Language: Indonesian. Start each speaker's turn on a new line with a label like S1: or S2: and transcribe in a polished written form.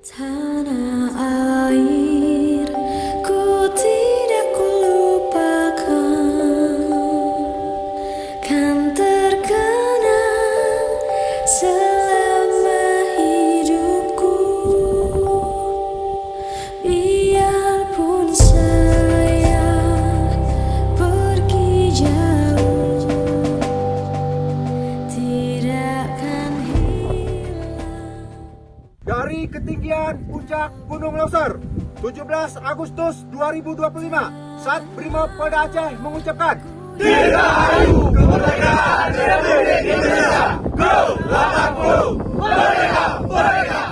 S1: Tanah air, ku tidak kulupakan, kan terkenang selama hidupku. Biarpun saya pergi jauh, tidak akan hilang.
S2: Dari ketinggian puncak Gunung Loser, 17 Agustus 2025, Sat Brimob Polda Aceh mengucapkan Dirgahayu Kemerdekaan Republik Indonesia Ke 80. Merdeka! Merdeka!